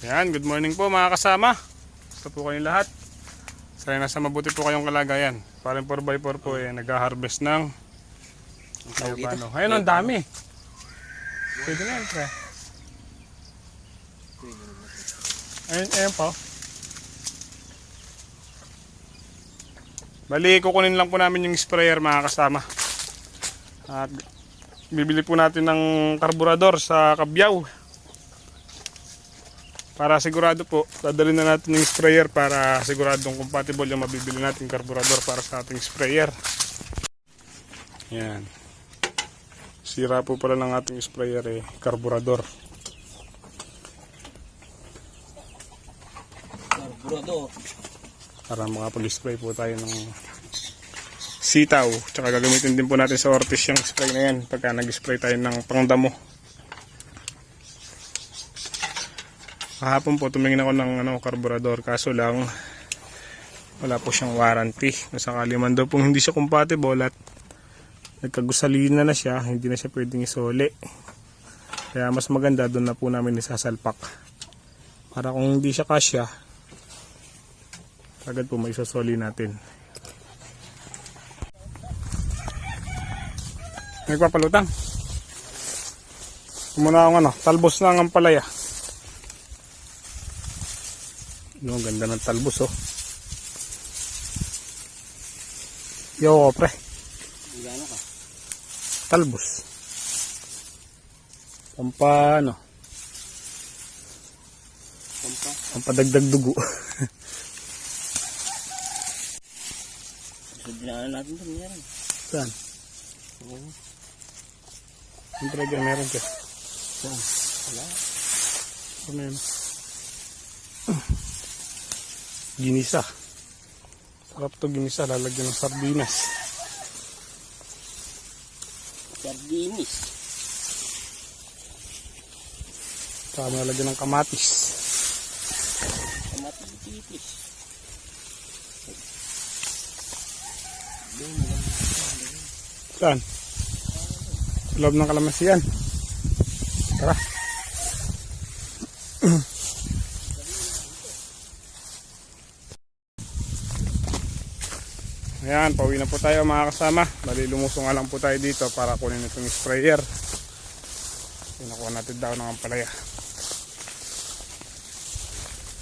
Yan, good morning po mga kasama. Gusto po kayong lahat. Sana nasa mabuti po kayong kalagayan. Parang 4x4 po nag-harvest ng paano. Ayun, ang dami. Pwede na yan, pre. Ayun po. Bali, kukunin lang po namin yung sprayer mga kasama. At bibili po natin ng karburador sa Kabyaw. Para sigurado po, dadalhin na natin yung sprayer para siguradong compatible yung mabibili natin karburador para sa ating sprayer. Yan. Sira po pala ng ating sprayer karburador. Karburador. Para makapag-spray po tayo ng sitaw. Tsaka gagamitin din po natin sa ortis yung spray na yan pagka nag-spray tayo ng pangdamo. Kahapon po tumingin ako ng karburador, kaso lang wala po siyang warranty. Nasakali man daw pong hindi siya compatible at nagkagusalina na siya, hindi na siya pwedeng isole. Kaya mas maganda doon na po namin isasalpak. Para kung hindi siya kasya, agad po maisosoli natin. Nagpapalutang. Muna akong talbos na ang palaya. Ang ganda ng talbos Yo, pre. Gano'n ka? Talbos. Pampano? Pampadagdag dugo. So, dinaanan natin ito. Meron. Saan? Siyempre dyan meron ka. Saan? Wala. Ano yun? Ginisa. Sarap to ginisa. Lalagyan ng sardinas. Sardinis. Saka lalagyan ng kamatis. Kamatis. Saan? Sa loob ng kalamansi yan. Tara. Ayan, pauwi na po tayo mga kasama. Bali, lumusong nga lang po tayo dito para kunin itong sprayer. Pinakuha natin daw ng ampalaya.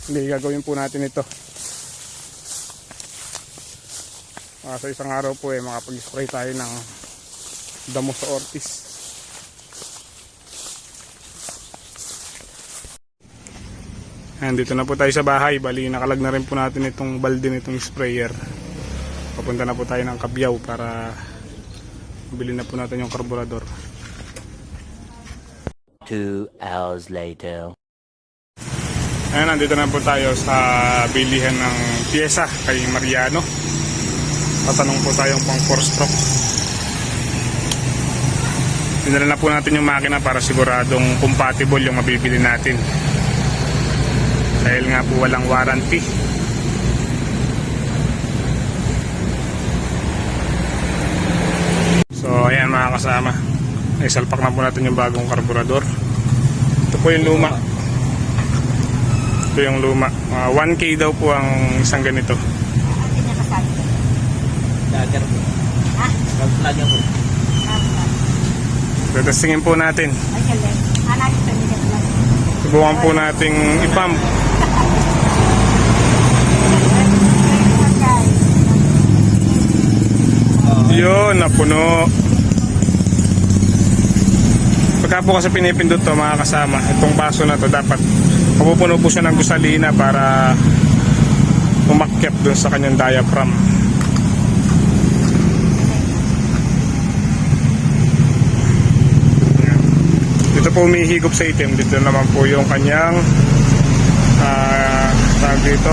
Hindi, gagawin po natin ito. Sa isang araw po makapag-spray tayo ng damo sa ortis. Ayan, dito na po tayo sa bahay. Bali, nakalag na rin po natin itong balde nitong sprayer. Papunta na po tayo ng Kabyaw para bilhin na po natin yung karburador. 2 hours later. Ayan, nandito na po tayo sa bilihan ng pyesa kay Mariano. Tatanong po tayong pang 4-stroke. Dinala na po natin yung makina para siguradong compatible yung mabibili natin. Dahil nga po walang warranty. So ayan mga kasama, isalpak na po natin yung bagong karburador. Ito po yung luma. Ito yung luma. 1K daw po ang isang ganito. Lager po. Ha? Lager po. Testingin po natin. Subukan po nating ipump. Yun, napuno. Pagka po kasi pinipindot to mga kasama, itong baso na to dapat mapupuno po siya ng gusalina para umakyat dun sa kanyang diaphragm. Dito po umihigop sa itim. Dito naman po yung kanyang tawag dito,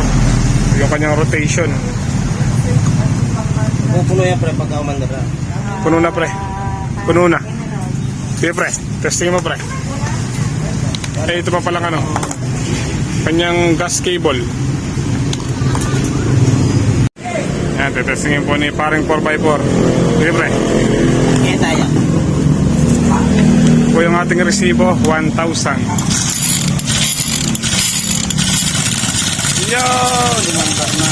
yung kanyang rotation. Pupuno yan pre pagka umandar na. Puno na pre. Puno na. Sige pre, testing mo pre. Ito pa palang kanyang gas cable. Yan, testingin po ni paring 4x4. Sige pre. Kaya tayo. Po yung ating resibo, 1,000. Yun! Lumanda na.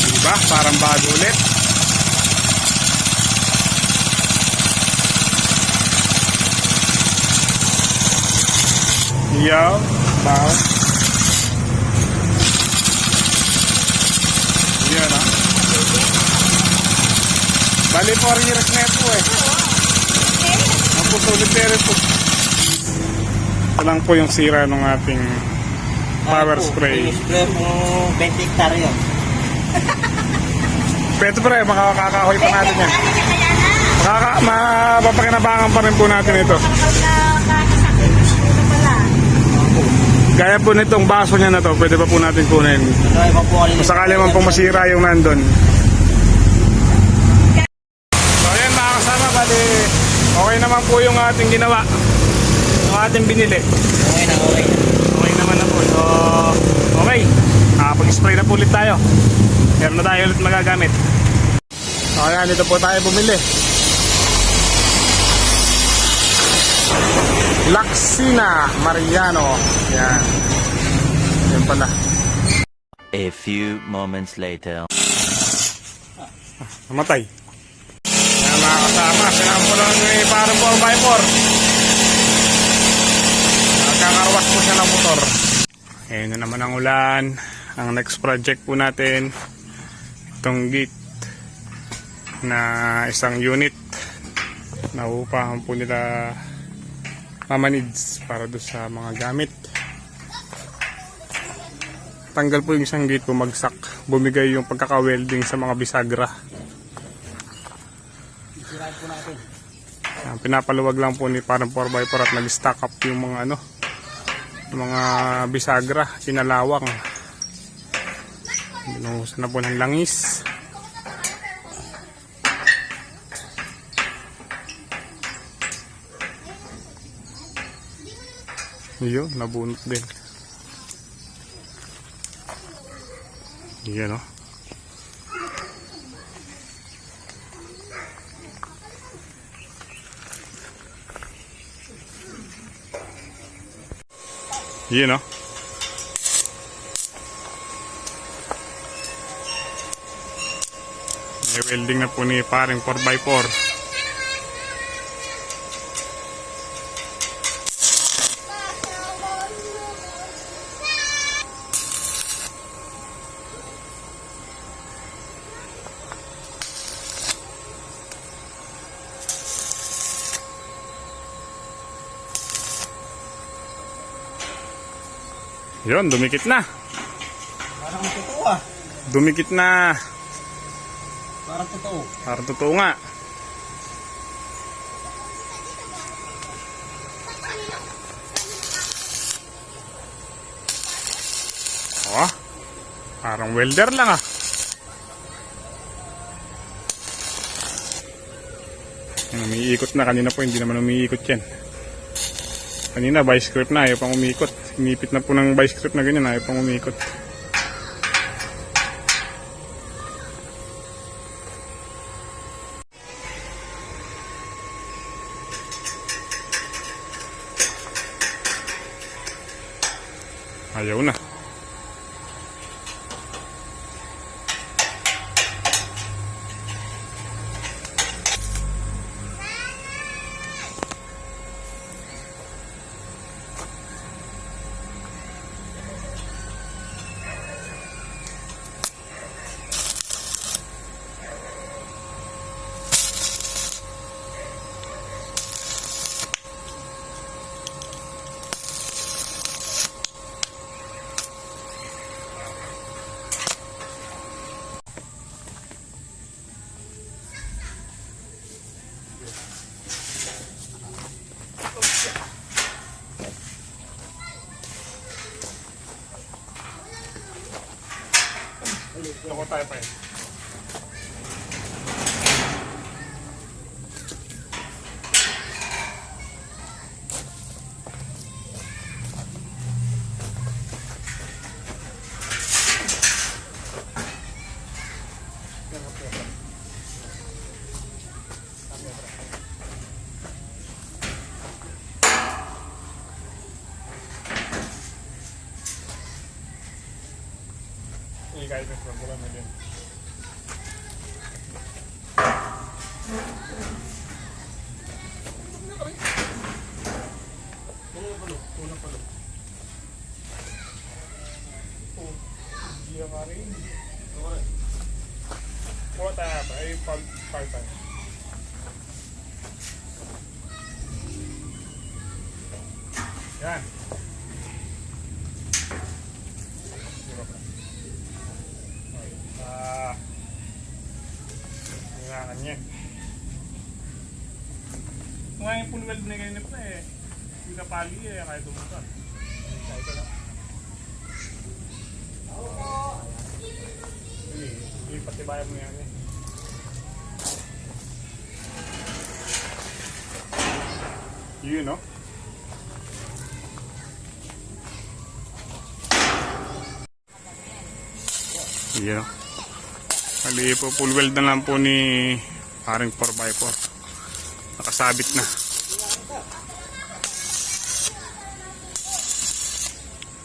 Diba? Parang bago ulit. Yo, wow. Yan ah. Bali 4 years na ito eh. Ang pusulit po. Ito lang po yung sira ng ating power spray. Spray mo 20 hectare yun. Pero pre, makakakahoy pa natin yan. Mapapakinabangan pa rin po natin ito. Gaya po nitong baso niya na to, pwede pa po natin kunin. Kung sakali man pong masira yung nandun. So ayan mga kasama, bali okay naman po yung ating ginawa. Yung ating binili. Okay na, okay. Okay naman na po. So okay, pag-spray na po ulit tayo. Meron na tayo ulit magagamit. So ayan, dito po tayo bumili. Laksina Mariano. Yan. Yan pala. A few moments later. Namatay. Yan mga kasama. Sinabi po lang ni parang 4x4. Nagkakarwas po siya ng motor. Ayun na naman ang ulan. Ang next project po natin, itong gate na isang unit na upahan po nila Mama Needs para doon sa mga gamit. Tanggal po yung isang gate, bumagsak. Bumigay yung pagkaka-welding sa mga bisagra. Pinapaluwag lang po ni parang 4x4 at nag-stack up yung mga yung mga bisagra, pinalawang. Binuhusan na po ng langis. Yun, nabunot din. Yan o. Yan o. May welding na po ni paring 4x4. Yun, dumikit na. Parang totoo ah. Dumikit na. Parang totoo. Parang totoo nga. Oh, parang welder lang ah. Umiikot na. Kanina po hindi naman umiikot yan. Kanina vice grip na, ayaw pang umiikot. Inipit na po ng vice grip na ganyan, ayaw pang umiikot. Ayaw na. Loko tayo pa yun. May guidance program na din. Una pala. Oh, hindi ka rin. What happened? Ay, part-time. Yan. Hingaan niya. Kung nga yung full weld na ganyan pa eh. Hindi na pali eh, kaya dumutan. Kaya ka lang. Sige, patibayan mo yan eh. Yun no? Yun no? Mali po, full weld na lang po ni paring 4x4. Nakasabit na.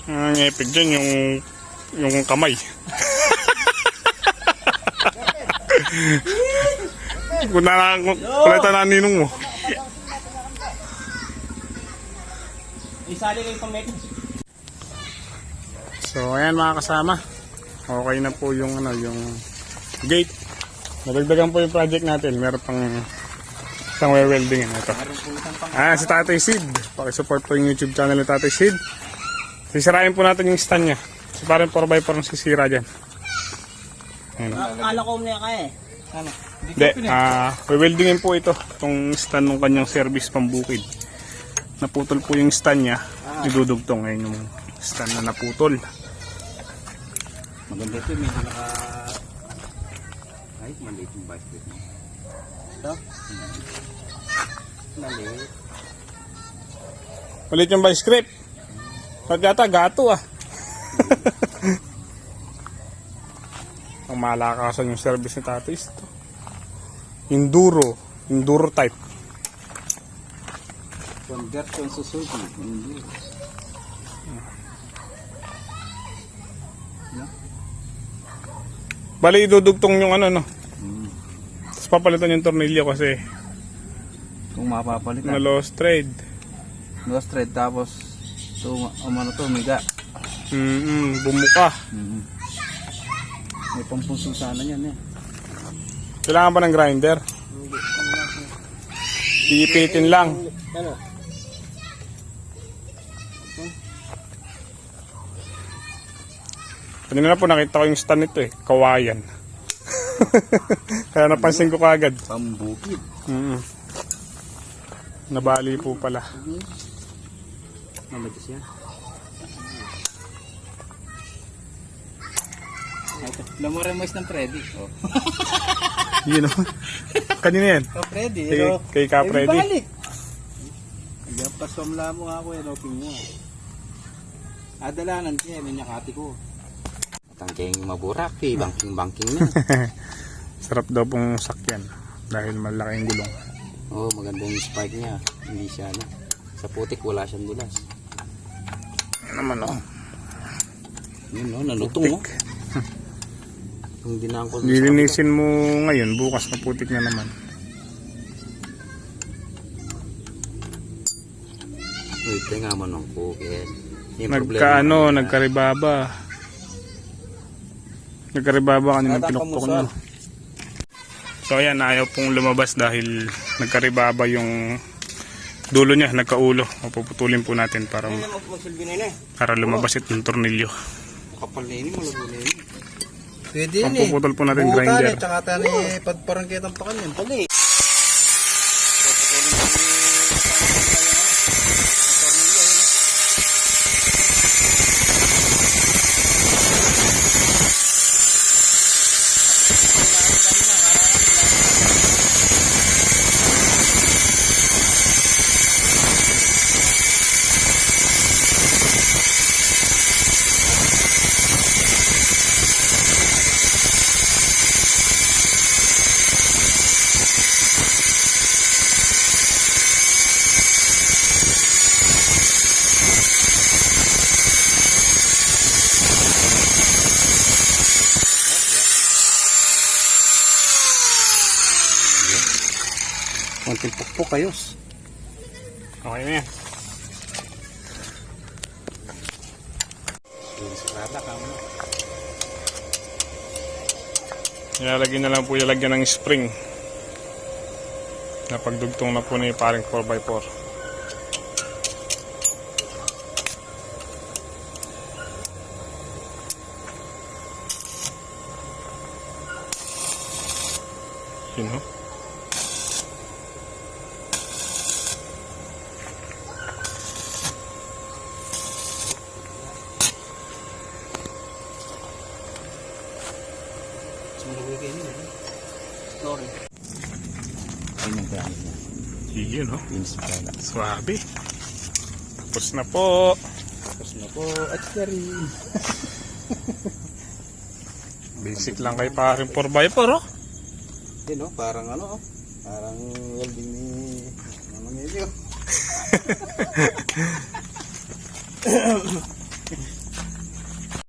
Ang epic dyan yung kamay. Kulita na ninong mo. Isali kayo pang metin. So ayan mga kasama. Okay na po yung yung gate. Nadagdagan po yung project natin. Meron pang isang welding ito. Si Tatay Sid. Pakisupport po yung YouTube channel ni Tatay Sid. Sisirain po natin yung stand niya. So parang 4x4 ang sisira dyan. Akala ko na kaya eh. Ano? Hindi, weldingin po ito. Itong stand ng kanyang service pambukid. Naputol po yung stand niya. Idudugtong ngayon yung stand na naputol. Maganda ito, medyo naka... Ay, maliit yung vice grip mo. Ito? Maliit. Maliit yung vice grip. At yata gato ah. Ang malakasan yung service ni Tatay ito. Enduro type. Conversion Suzuki. Enduro. Bali idudugtong yung no. Tapos papalitan yung tornilyo kasi Kung mapapalitan. na lost thread. Lost thread tapos umiga. Bumuka. May pampuso sana yan eh. Kailangan pa ng grinder. Iipitin lang. Ano? Kanina na po nakita ko yung stand nito eh. Kawayan. Kaya napansin ko kagad. Pambukid. Nabali po pala. Mamagas yan. Lamoremos ng Freddy. Oh. Yun o. Kanina yan. Freddy. Kay Ka Freddy. Balik. Hanggang pasomla mo ako eh. Roping mo. Adalanan siya. Minyakati ko. Tangking maburak eh. Banking na. Sarap daw pong sakyan. Dahil malaking gulong. Oh, maganda yung spike niya. Hindi siya na. Sa putik wala siyang dulas. Ano naman o. Yun o. Nalutong o. Yung dinangkol. Lilinisin mo ngayon. Bukas na putik na naman. Uy, nga mo nung kukit. Nagkaribaba. Nagkaribaba kanina pinukpok nyo. So ayan, ayaw pong lumabas dahil nagkaribaba yung dulo niya, nagkaulo. Puputulin po natin para lumabas itong tornilyo. Kapal na ini, malago na ini. Pwede yun eh. Puputol po natin grinder. Tsaka tani, pagparangketang pa kanyan. Pali. payos. Okay na yan. Yung sarada ka mo. Nilalagyan na lang po yung lagyan ng spring. Napagdugtong na po ni paring 4x4. Yun ho. Sumulog kayo nila. Sorry. Ayun yung gamit niya. Yun ho. Yung sarada. Swabe. Tapos na po. Tapos na po. At rin. Basic lang kay paring 4x4 oh. Yun oh, parang ano oh. Parang welding ni Mama Nelio.